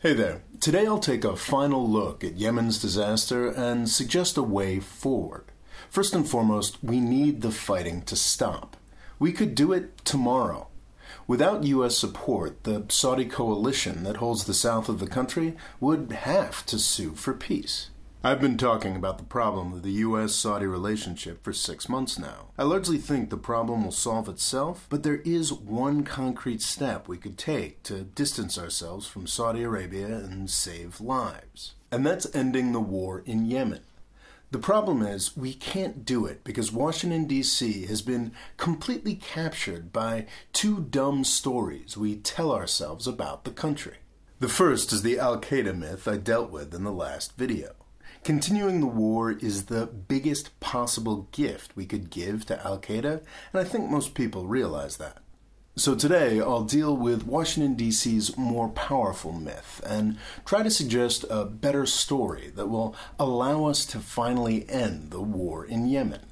Hey there. Today I'll take a final look at Yemen's disaster and suggest a way forward. First and foremost, we need the fighting to stop. We could do it tomorrow. Without U.S. support, the Saudi coalition that holds the south of the country would have to sue for peace. I've been talking about the problem of the U.S.-Saudi relationship for 6 months now. I largely think the problem will solve itself, but there is one concrete step we could take to distance ourselves from Saudi Arabia and save lives. And that's ending the war in Yemen. The problem is we can't do it because Washington, D.C. has been completely captured by two dumb stories we tell ourselves about the country. The first is the Al-Qaeda myth I dealt with in the last video. Continuing the war is the biggest possible gift we could give to Al-Qaeda, and I think most people realize that. So today, I'll deal with Washington, D.C.'s more powerful myth and try to suggest a better story that will allow us to finally end the war in Yemen.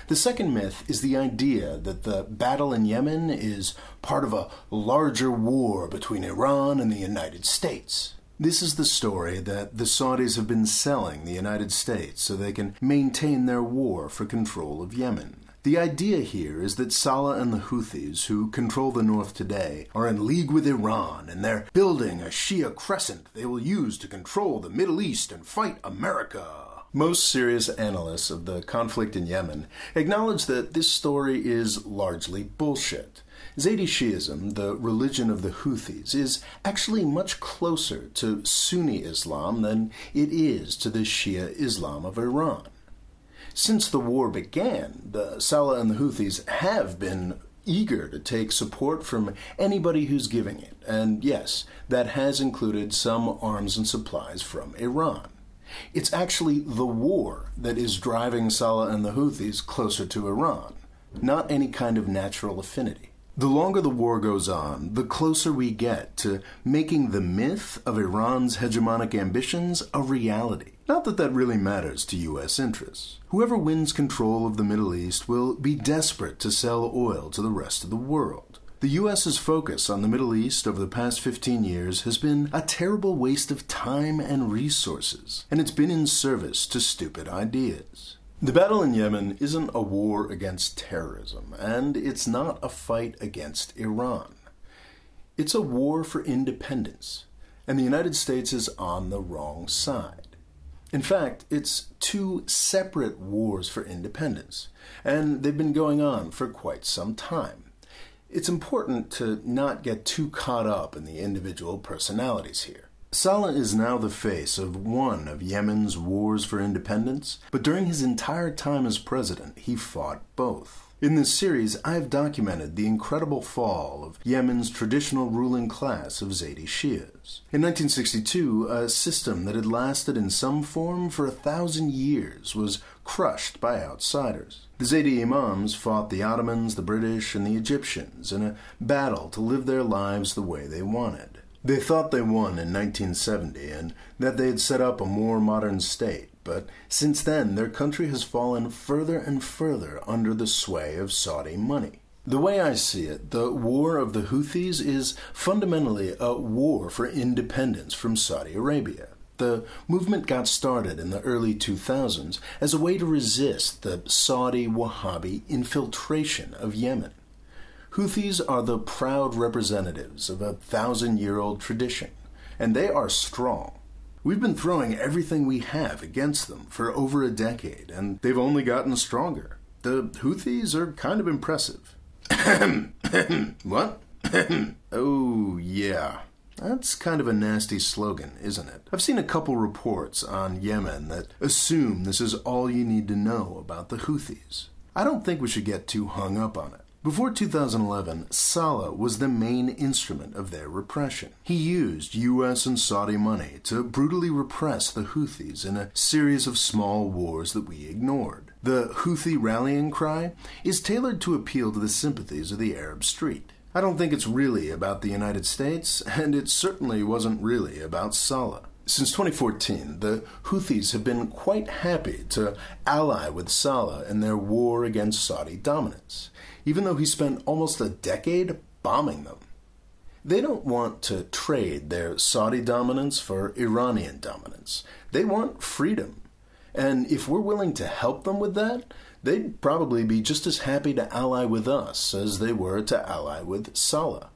The second myth is the idea that the battle in Yemen is part of a larger war between Iran and the United States. This is the story that the Saudis have been selling the United States so they can maintain their war for control of Yemen. The idea here is that Saleh and the Houthis, who control the north today, are in league with Iran, and they're building a Shia crescent they will use to control the Middle East and fight America. Most serious analysts of the conflict in Yemen acknowledge that this story is largely bullshit. Zaydi Shiism, the religion of the Houthis, is actually much closer to Sunni Islam than it is to the Shia Islam of Iran. Since the war began, the Saleh and the Houthis have been eager to take support from anybody who's giving it, and yes, that has included some arms and supplies from Iran. It's actually the war that is driving Saleh and the Houthis closer to Iran, not any kind of natural affinity. The longer the war goes on, the closer we get to making the myth of Iran's hegemonic ambitions a reality. Not that that really matters to U.S. interests. Whoever wins control of the Middle East will be desperate to sell oil to the rest of the world. The U.S.'s focus on the Middle East over the past 15 years has been a terrible waste of time and resources, and it's been in service to stupid ideas. The battle in Yemen isn't a war against terrorism, and it's not a fight against Iran. It's a war for independence, and the United States is on the wrong side. In fact, it's two separate wars for independence, and they've been going on for quite some time. It's important to not get too caught up in the individual personalities here. Saleh is now the face of one of Yemen's wars for independence, but during his entire time as president, he fought both. In this series, I've documented the incredible fall of Yemen's traditional ruling class of Zaydi Shias. In 1962, a system that had lasted in some form for 1,000 years was crushed by outsiders. The Zaydi Imams fought the Ottomans, the British, and the Egyptians in a battle to live their lives the way they wanted. They thought they won in 1970 and that they had set up a more modern state, but since then their country has fallen further and further under the sway of Saudi money. The way I see it, the war of the Houthis is fundamentally a war for independence from Saudi Arabia. The movement got started in the early 2000s as a way to resist the Saudi Wahhabi infiltration of Yemen. Houthis are the proud representatives of a 1,000-year-old tradition, and they are strong. We've been throwing everything we have against them for over a decade, and they've only gotten stronger. The Houthis are kind of impressive. What? Oh, yeah. That's kind of a nasty slogan, isn't it? I've seen a couple reports on Yemen that assume this is all you need to know about the Houthis. I don't think we should get too hung up on it. Before 2011, Saleh was the main instrument of their repression. He used U.S. and Saudi money to brutally repress the Houthis in a series of small wars that we ignored. The Houthi rallying cry is tailored to appeal to the sympathies of the Arab street. I don't think it's really about the United States, and it certainly wasn't really about Saleh. Since 2014, the Houthis have been quite happy to ally with Saleh in their war against Saudi dominance, even though he spent almost a decade bombing them. They don't want to trade their Saudi dominance for Iranian dominance. They want freedom. And if we're willing to help them with that, they'd probably be just as happy to ally with us as they were to ally with Saleh.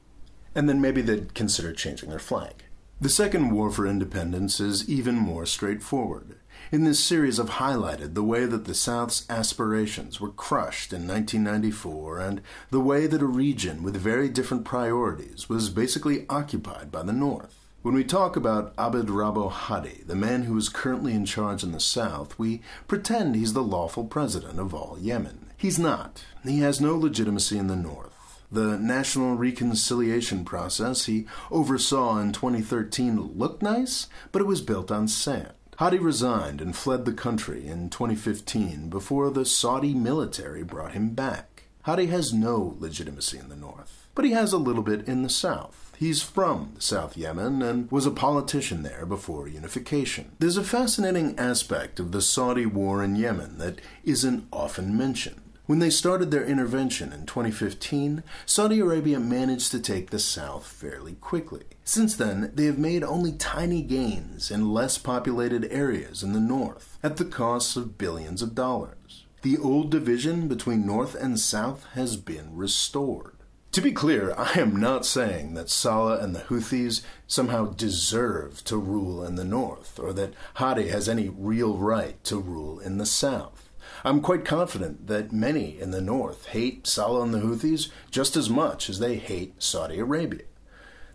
And then maybe they'd consider changing their flag. The second war for independence is even more straightforward. In this series, I've highlighted the way that the South's aspirations were crushed in 1994 and the way that a region with very different priorities was basically occupied by the North. When we talk about Abd Rabbo Hadi, the man who is currently in charge in the South, we pretend he's the lawful president of all Yemen. He's not. He has no legitimacy in the North. The national reconciliation process he oversaw in 2013 looked nice, but it was built on sand. Hadi resigned and fled the country in 2015 before the Saudi military brought him back. Hadi has no legitimacy in the North, but he has a little bit in the South. He's from South Yemen and was a politician there before unification. There's a fascinating aspect of the Saudi war in Yemen that isn't often mentioned. When they started their intervention in 2015, Saudi Arabia managed to take the South fairly quickly. Since then, they have made only tiny gains in less populated areas in the North, at the cost of billions of dollars. The old division between North and South has been restored. To be clear, I am not saying that Saleh and the Houthis somehow deserve to rule in the North, or that Hadi has any real right to rule in the South. I'm quite confident that many in the North hate Saleh and the Houthis just as much as they hate Saudi Arabia.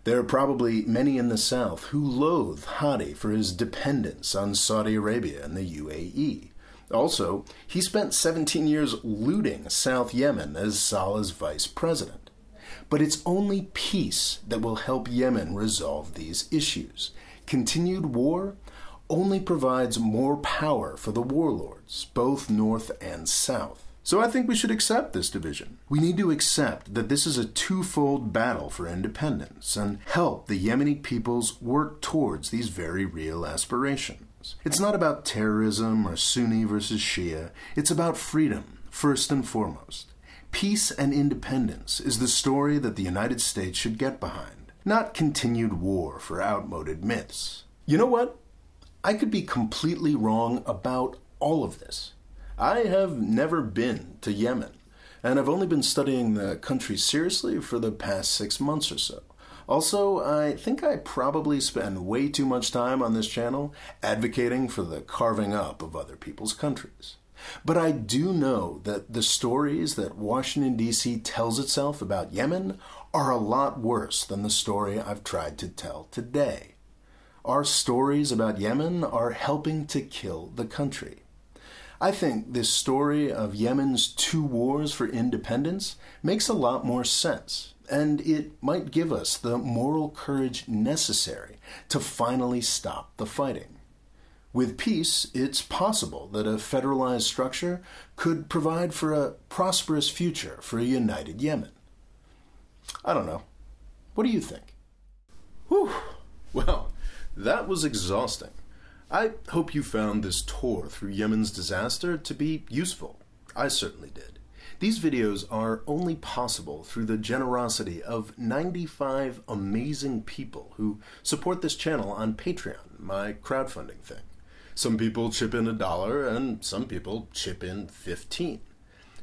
There are probably many in the South who loathe Hadi for his dependence on Saudi Arabia and the UAE. Also, he spent 17 years looting South Yemen as Saleh's vice president. But it's only peace that will help Yemen resolve these issues. Continued war only provides more power for the warlords, both North and South. So I think we should accept this division. We need to accept that this is a twofold battle for independence and help the Yemeni peoples work towards these very real aspirations. It's not about terrorism or Sunni versus Shia. It's about freedom, first and foremost. Peace and independence is the story that the United States should get behind, not continued war for outmoded myths. You know what? I could be completely wrong about all of this. I have never been to Yemen, and I've only been studying the country seriously for the past 6 months or so. Also, I think I probably spend way too much time on this channel advocating for the carving up of other people's countries. But I do know that the stories that Washington, D.C. tells itself about Yemen are a lot worse than the story I've tried to tell today. Our stories about Yemen are helping to kill the country. I think this story of Yemen's 2 wars for independence makes a lot more sense, and it might give us the moral courage necessary to finally stop the fighting. With peace, it's possible that a federalized structure could provide for a prosperous future for a united Yemen. I don't know. What do you think? Whew. Well, that was exhausting. I hope you found this tour through Yemen's disaster to be useful. I certainly did. These videos are only possible through the generosity of 95 amazing people who support this channel on Patreon, my crowdfunding thing. Some people chip in $1 and some people chip in 15.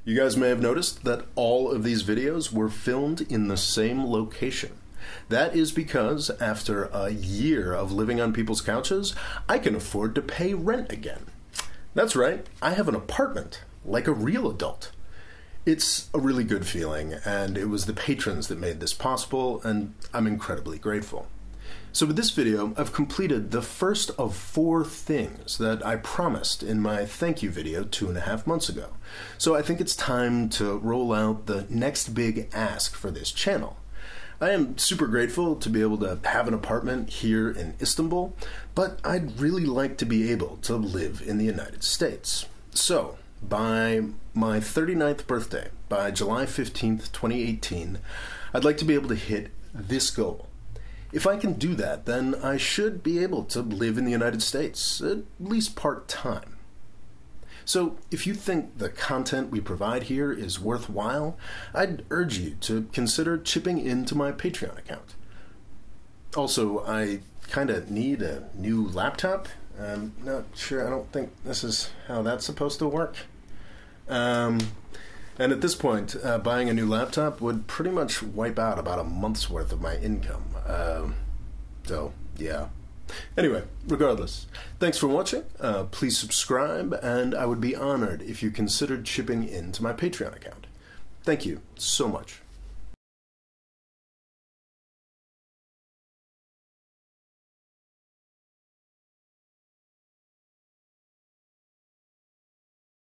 You guys may have noticed that all of these videos were filmed in the same location. That is because after a year of living on people's couches, I can afford to pay rent again. That's right, I have an apartment, like a real adult. It's a really good feeling, and it was the patrons that made this possible, and I'm incredibly grateful. So with this video, I've completed the first of 4 things that I promised in my thank you video 2.5 months ago. So I think it's time to roll out the next big ask for this channel. I am super grateful to be able to have an apartment here in Istanbul, but I'd really like to be able to live in the United States. So, by my 39th birthday, by July 15th, 2018, I'd like to be able to hit this goal. If I can do that, then I should be able to live in the United States, at least part-time. So if you think the content we provide here is worthwhile, I'd urge you to consider chipping into my Patreon account. Also, I kind of need a new laptop. I'm not sure. I don't think this is how that's supposed to work. And at this point, buying a new laptop would pretty much wipe out about a month's worth of my income. So, yeah. Anyway, regardless, thanks for watching. Please subscribe, and I would be honored if you considered chipping into my Patreon account. Thank you so much.